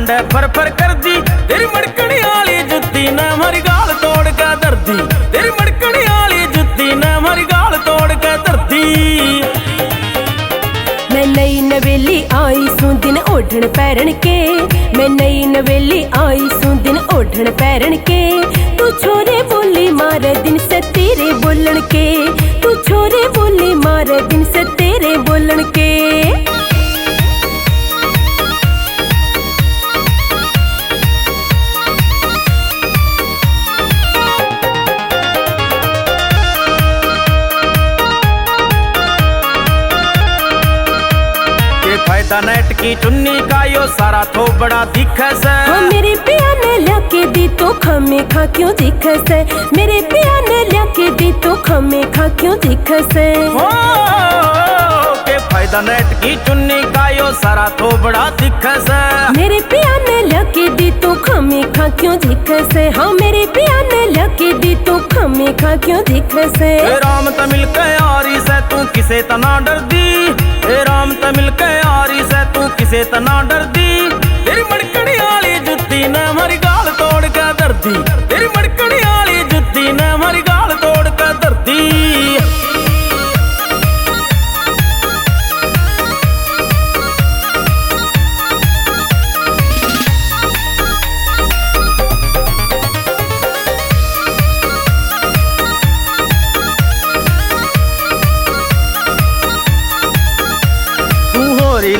मुंडे फर फर कर दी, तेरी मड़कनी वाली जुत्ती ने हमारी गाल तोड़ के धर दी, तेरी मड़कनी वाली जुत्ती ने हमारी गाल तोड़ के धर दी। मैं नई नवेली आई सू दिन ओढ़ण पैरन के, मैं नई नवेली आई सू दिन ओढ़ण पैरन के। तू छोरे बोली मारे दिन से तेरे बोलन के, तू छोरे बोली मारे दिन से तेरे बोलन के। फायदा नेट की चुन्नी का यो सारा थो बड़ा दिखे से। हाँ मेरे पिया ने लाके दी तो खमे खा क्यों दिखे से, मेरे पिया ने लाके दी तो खमे खा क्यों दिखे से। के फायदा नेट की चुन्नी का यो सारा थो बड़ा दिखे से, मेरे पिया ने लाके दी तो खमे खा क्यों दिखे से। हाँ मेरे पिया ने लाके दी तो खमे खा क्यों दिखे से। राम तमिल के यारी से तू किसे तना डर दी, राम तमिल के यारी से तू किसे तना डर दी। तेरी मड़कनी वाली जुत्ती ने हमारी गाल तोड़ के धर दी, तेरी मड़कनी वाली जुत्ती ने हमारी गाल तोड़ के धर दी।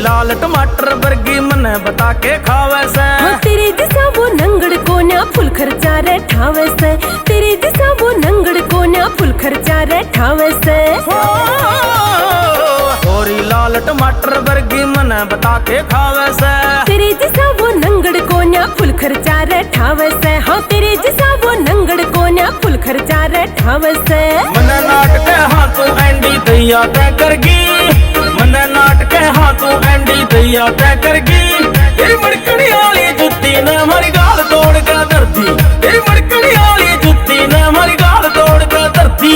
लाल टमाटर वर्गी मने बता के खावे से। हाँ तेरे जैसा वो नंगड़ को ना फुल खर्चा रे ठावे से, तेरे जैसा वो नंगड़ को ना फुल खर्चा रे ठावे से। होरी लाल टमाटर वर्गी मने बता के खावे से, तेरे जैसा वो नंगड़ को ना फुल खर्चा रे ठावे से। हाँ तेरे जैसा वो नंगड़ को ना फुल खर्चा रे ठावे से। मने नाट के हाथों एंडी दैया तय करगी, मने नाट के हाथों एंडी दैया तय करगी। तेरी मड़कनी वाली जुत्ती ने हमारी गाल तोड़ के धर दी, तेरी मड़कनी वाली जुत्ती ने हमारी गाल तोड़ के धर दी।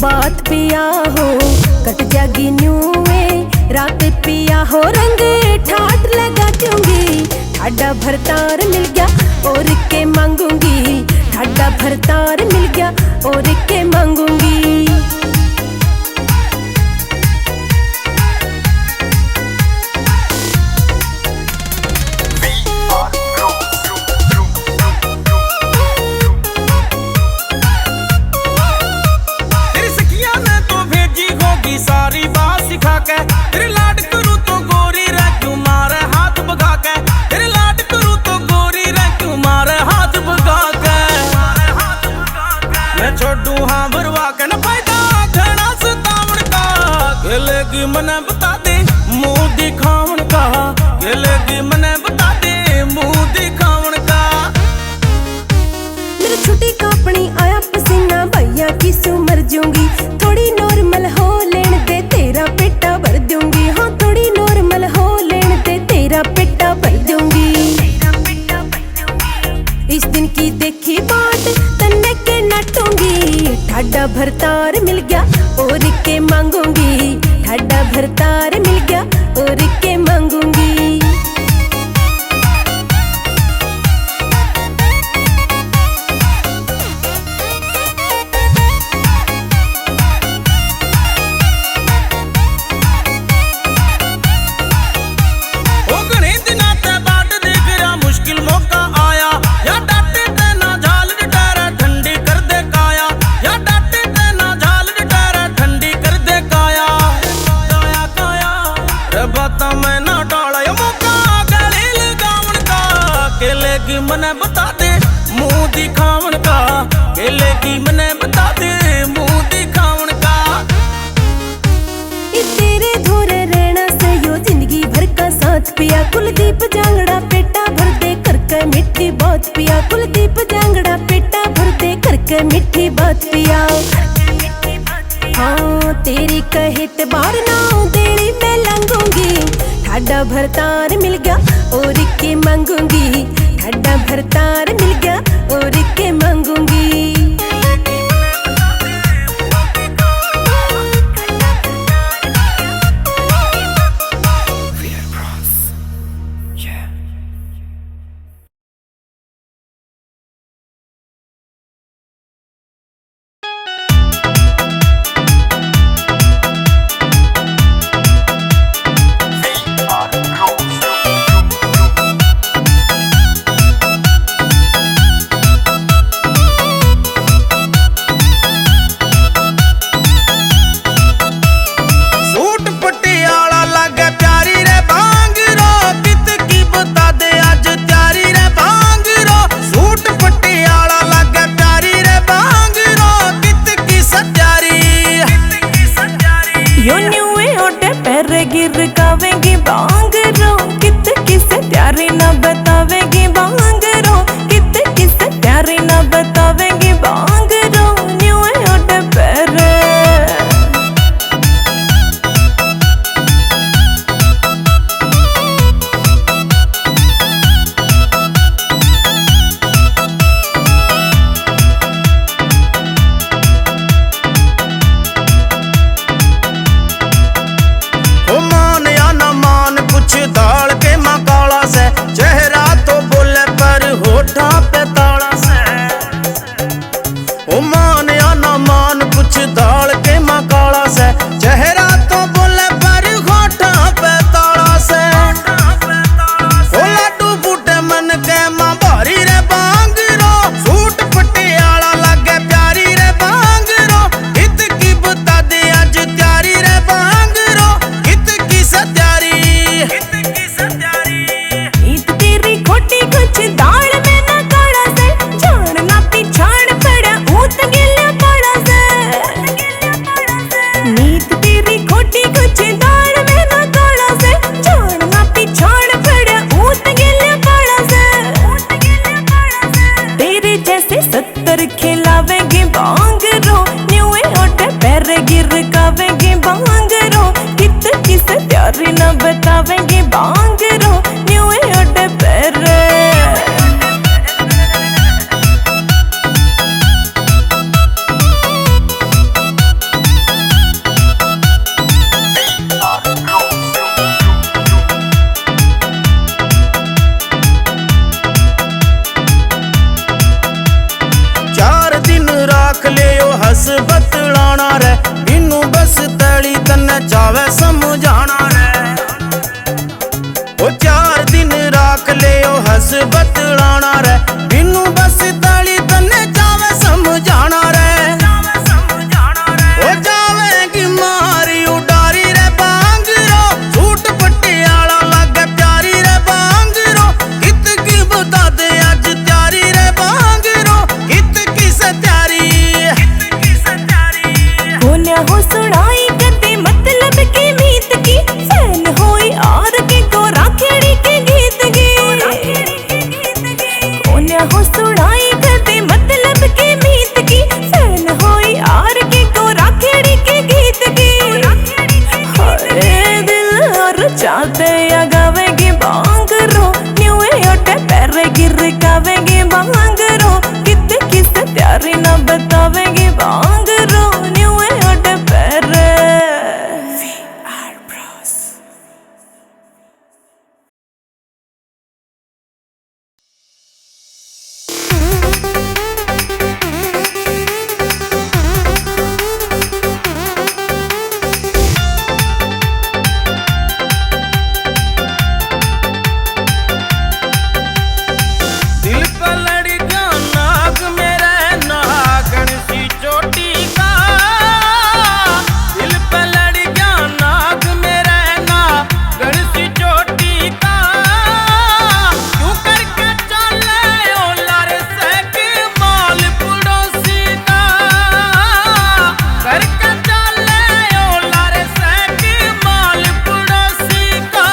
बात पिया हो कट जागी न्यूए रात पिया हो रंग ठाट लगा दूंगी ठाडा भरतार मिल गया और के मांगूंगी ठाडा भरतार मिल गया और के मांगूंगी सारी बात सिखा के तेरे लाड करूं तो गोरी रह क्यों मारे हाथ भगा के तेरे लाड करूं तो गोरी रह क्यों मारे हाथ भगा के मैं छोड़ू हाँ भरवा के न फायदा घना सतावन का खेलेगी मने बता दे मुंह दिखावन का खेलेगी मने बता दे मुंह दिखावन का मेरी छुट्टी कापनी आया पसीना भैया की सू मर जाऊंगी थोड़ी नॉर्मल हो तेरा पेटा भर दूंगी हाँ थोड़ी नॉर्मल हो लेने दे तेरा पेटा भर दूंगी इस दिन की देखी बात तन्ने के नटूंगी ठाडा भरतार मिल गया और के मांगूंगी ठाडा भरतार मिल गया और के मांगूंगी खेलेगी मने बता दे मुंह दिखावन का खेलेगी मने बता दे मुंह दिखावन का तेरे धोरे रहना से यो जिंदगी भर का साथ पिया कुलदीप जांगड़ा पेटा भर दे करके मिठी बात पिया कुलदीप जांगड़ा पेटा भर दे करके मिठी बात पिया हाँ तेरी कहित बार ना देरी मैं लंघूंगी ठाडा भरतार मिल गया और के मांगूंगी ठाडा भरतार मिल गया और के मांगूंगी सुनाई कदे मतलब की मीत की फैन होई आर के को राखेड़ी के गीत की हाय दिल और चाहते या गावेगी बांगरो न्यू योटे पैर गिर गावेगी बांगरो कित किस प्यारी ना बतावेगी बांगरो न्यू योटे पैर VR Bros दिल पे लड़ गया नाग मेरे नागन सी चोटी का। दिल पे लड़ गया नाग मेरे नागन सी चोटी का। क्यों करके चले ओ लार से के माल पड़ोसी का। करके चले ओ लार से के माल पड़ोसी का।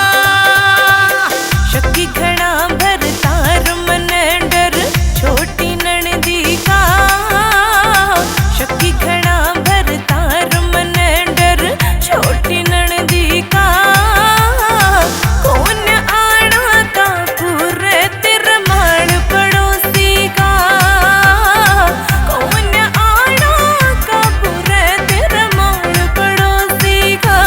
शक्की घड़ा भर तार मन डर छोटी ननदी का। शक्की घड़ा भर तार मन डर छोटी ननदी का। कौन आना का पूरे तेरा माण पड़ोसी का। कौन आना का पूरे तेरा माण पड़ोसी का।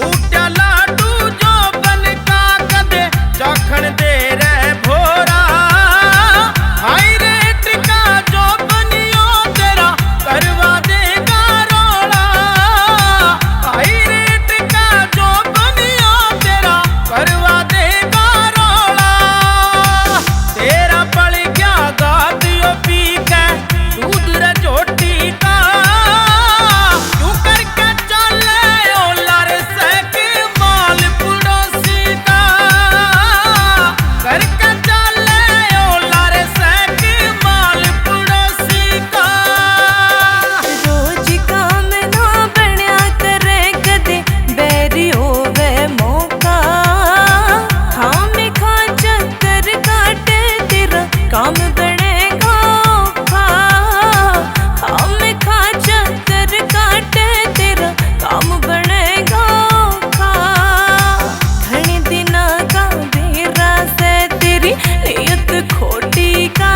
ऊटा लाडू जो बन का कदे जाखण दे रे भोरा। हाई रेट का जो बनियो तेरा करवा देगा रोड़ा। हाई रेट का जो बनियो तेरा करवा देगा रोड़ा। तेरा पड़ गया गादियो पी के दूध रे चोटी का। क्यों करके चले ओ लार से के माल पड़ोसी का। करके चले ओ लार से के माल पड़ोसी का। रोज काम ना बनया करे कदे बैरी होवे मौका। खामे खा चक्कर काटे तेरा काम बनेगा औखा। खामे खा चक्कर काटे तेरा काम बनेगा औखा। घणे दिना का बेरा से तेरी नियत खोटी का।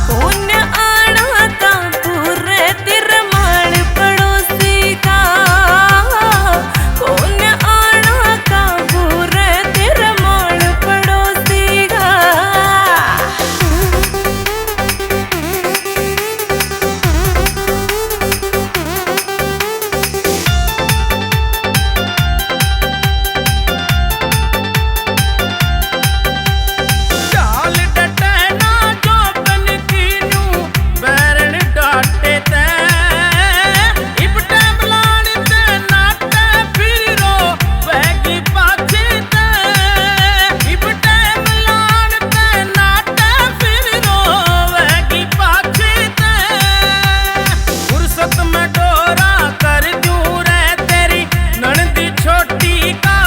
कौन आना का पूरे तेरा माण पड़ोसी का। कौन आना का पूरे तेरा माण पड़ोसी का। चाल डटे ना जो बन कीनू बैरन डाटे ते। इब टाइम लान ते नाटे फिरो वैगी पाछे ते। इब टाइम लान ते नाटे फिरो वैगी पाछे ते। फुर्सत में डोरा कर दूं रे तेरी ननदी छोटी का।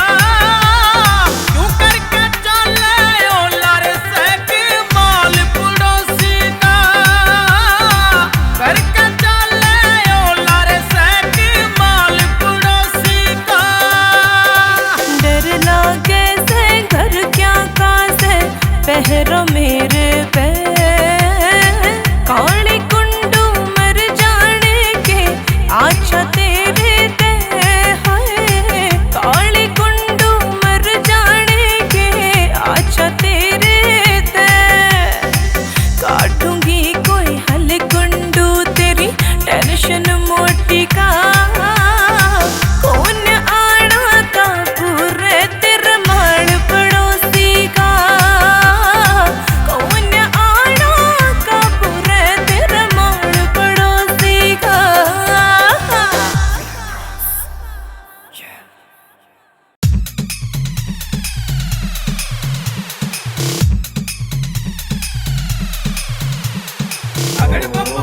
क्यों करके चले ओ लार से के माल पड़ोसी का। करके चले ओ लार से के माल पड़ोसी का। डर लागे से घर क्या कासे पहरो मेरे पे। काली कुंडू मर जाने के अच्छा तेरे ते हाय। काली कुंडू मर जाने के अच्छा तेरे ते। काटूंगी कोई हल कुंडू तेरी टेंशन मोटी का। कौन आना का पूरे तेरा माण पड़ोसी का। कौन आना तेरे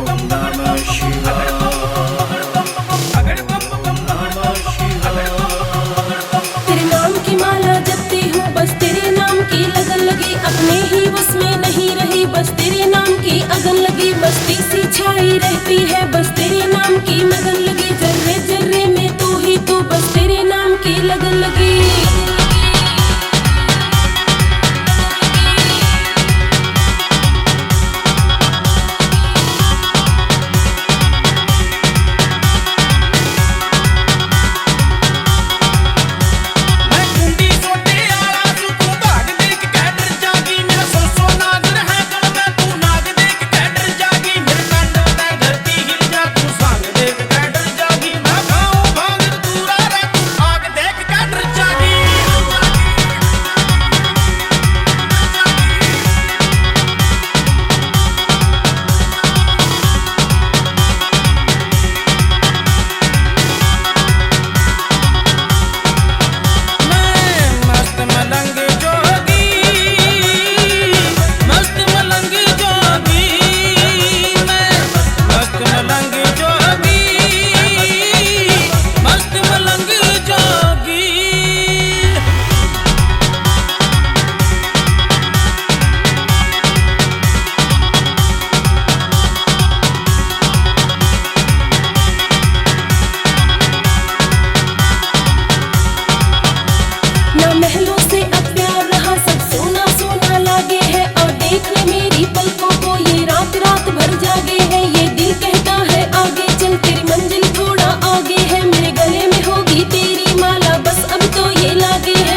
नाम की माला जपती हूँ, बस तेरे नाम की लगन लगी, अपने ही बस में नहीं रही, बस तेरे नाम की अगन लगी, मस्ती सी छाई रहती है, बस तेरे नाम की लगन लगी, जर्रे जर्रे में तू ही तू, बस तेरे नाम की लगन लगी। महलों से अब प्यार रहा, सब सोना सोना लागे है, और देख ले मेरी पलकों को, ये रात रात भर जागे है, ये दिल कहता है आगे चल, तेरी मंजिल थोड़ा आगे है, मेरे गले में होगी तेरी माला, बस अब तो ये लागे है।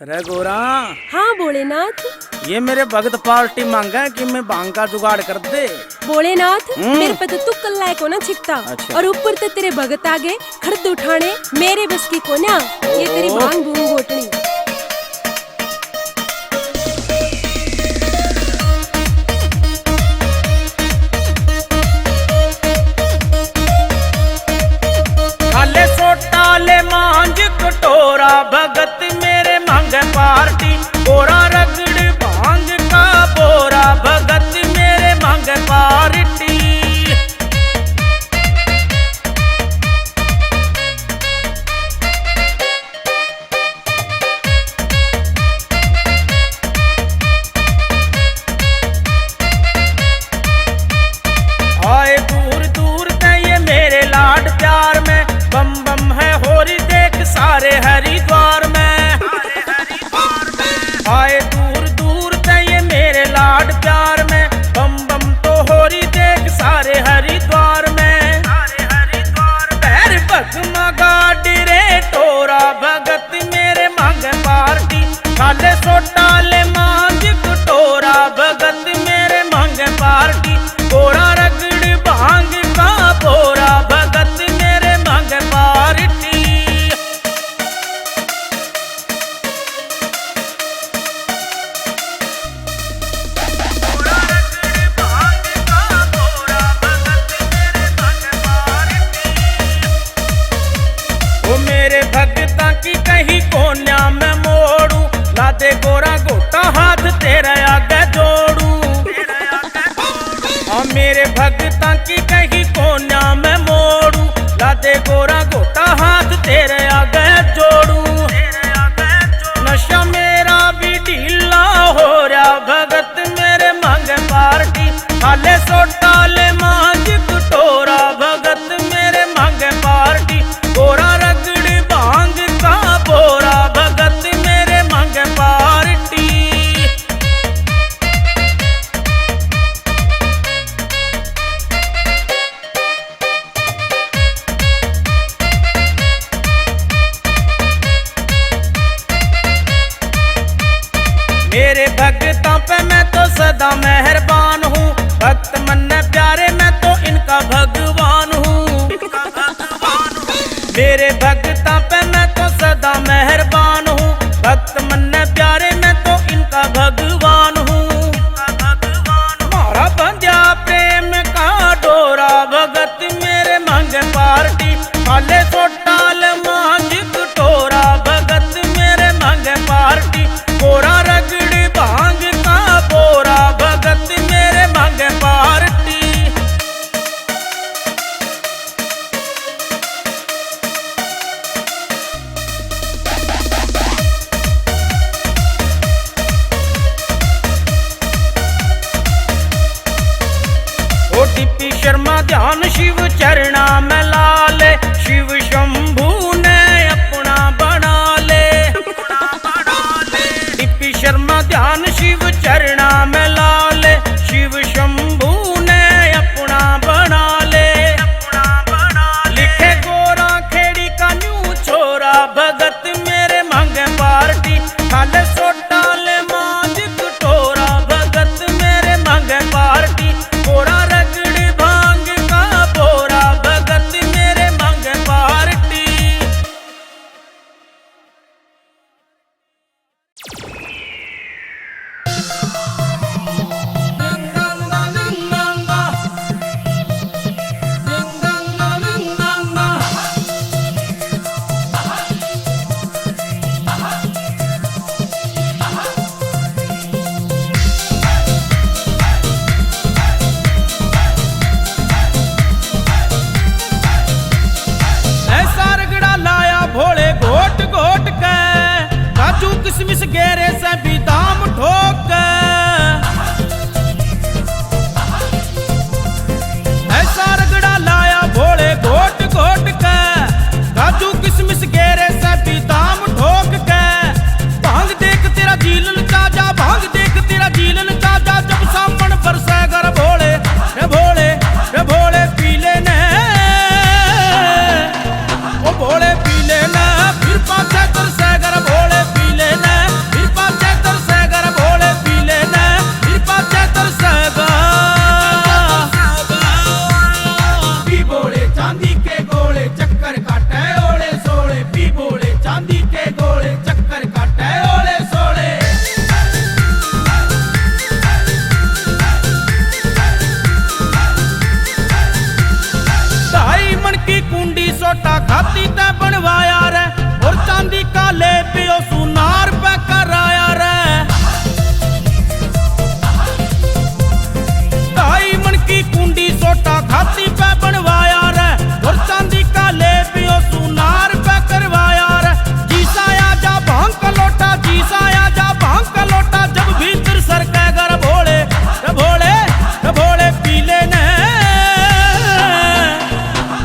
रे गोरा। हाँ भोलेनाथ। ये मेरे भगत पार्टी मांगा कि मैं भांग का जुगाड़ कर दे। भोलेनाथ मेरे पे तो तू कल को ना छिकता। अच्छा। और ऊपर तो तेरे भगत आगे खर्द उठाने मेरे बस की कोन्या। ये तेरी भांग भूंग घोटनी। खाले सोटा ले मांझ कटोरा भगत मेरे मांगे पार्टी। बोरा रगड़ भांग का बोरा भगत मेरे मांगे पार्टी। आए दूर दूर ते ये मेरे लाड प्यार में बम बम है होरी देख सारे हरिद्वार में। आए दूर दूर ते ये मेरे लाड प्यार में बम बम तो होरी देख सारे हरिद्वार में। पैर भगमा गाड़ी रे टोरा भगत मेरे मांग पार्टी। खाले सोटा ले मांझ कटोरा भगत मेरे मांग पार्टी। बोरा रगड़ भांग का बोरा भगत मेरे मांग पार्टी। बोरा रगड़ भांग का बोरा भगत मेरे मांग पार्टी। ओ मेरे भगता की कहीं कोन्या में मोड़ू ला दे गोरा गोटा हाथ तेरा आगे जोड़ू। मेरे भगता की कहीं कोन्या में मोड़ू ला दे गोरा गोटा हाथ तेरे आगे जोड़ू। नशा मेरा भी ढीला हो रहा भगत मेरे मांग पार्टी। खाले सोटा ले मांझ कटोरा भगत मेरे मांग पार्टी। बोरा रगड़ भांग का बोरा भगत मेरे मांग पार्टी। मेरे भक्तों पे मैं तो सदा मेहरबान हूँ। भक्त मन प्यारे मैं तो इनका भगवान हूँ। मेरे भक्तों पे मैं तो सदा मेहरबान हूँ। भक्त मन प्यारे मैं तो इनका भगवान हूँ। मारा बंध्या प्रेम का डोरा भगत मेरे मांग पार्टी। खाले सोटा ले मांझ कटोरा भगत मेरे मांग पार्टी। बोरा रगड़ भांग का बोरा भगत मेरे मांग पार्टी। ओ टिप्पी शर्मा ध्यान शिव चरणा में लाले। शिव शंभू ने अपना बना ले। टिप्पी शर्मा ध्यान शिव चरणा में लाले। शिव शंभू ने अपना बना ले। लिखे गोरा खेड़ी का न्यू छोरा भगत मेरे मांग पार्टी। खाले सोटा ले मांझ कटोरा भगत मेरे मांग पार्टी। बोरा रगड़ भांग का बोरा भगत मेरे मांग पार्टी। ऐसा रगड़ा लाया भोले घोट घोट के। काजू किशमिश गेरे से भी दाम ठोक के। ऐसा रगड़ा लाया भोले घोट घोट के। काजू किशमिश गेरे से भी दाम ठोक के। भांग देख तेरा जीलन ताजा भांग देख तेरा जीलन ताजा। जब सामन बरसे कर भोले रे भोले रे भोले पी लेने। ओ भोले पी लेना फिर पाछे कर से कर भोले पी लेना। सोटा खाती तै बनवाया रे, और चांदी का ले पियो सुनार पे कराया रे। 2.5 मन की कुंडी सोटा खाती पे बनवाया रे, और चांदी का ले पियो सुनार पे करवाया रे। जीसा आजा भांग का लोटा, जीसा आजा भांग का लोटा, जब भीतर सर के घर भोले भोले भोले पी लेने,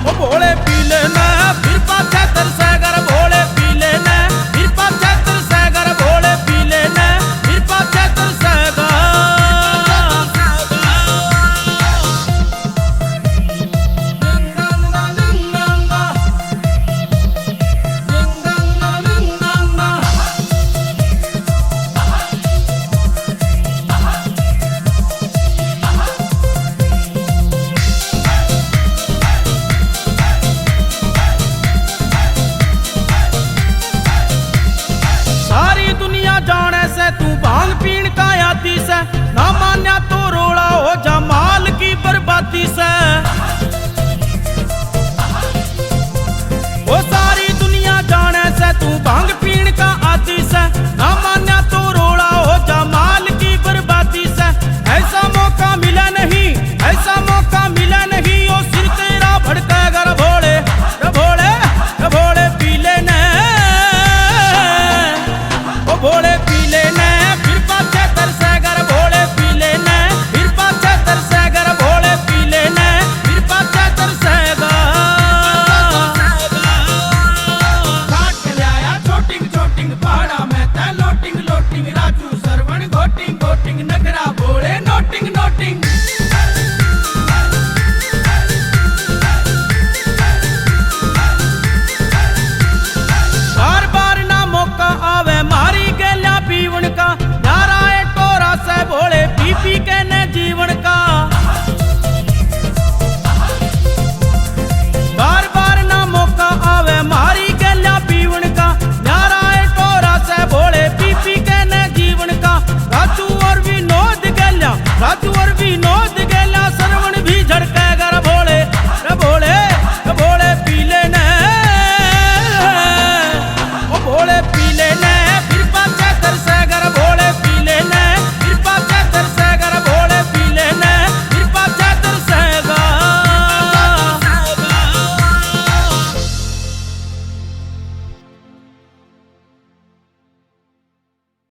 ओ भोले पी लेने, फिर पाछे तरसे घर भोले पी लेने, फिर पाछे तरसे घर भोले पी लेने, फिर पाछे तरसे घर। सारी दुनिया जाने से तू भांग पीण का आदी से, ना मान्या तो रोड़ा हो जा माल की बर्बादी से।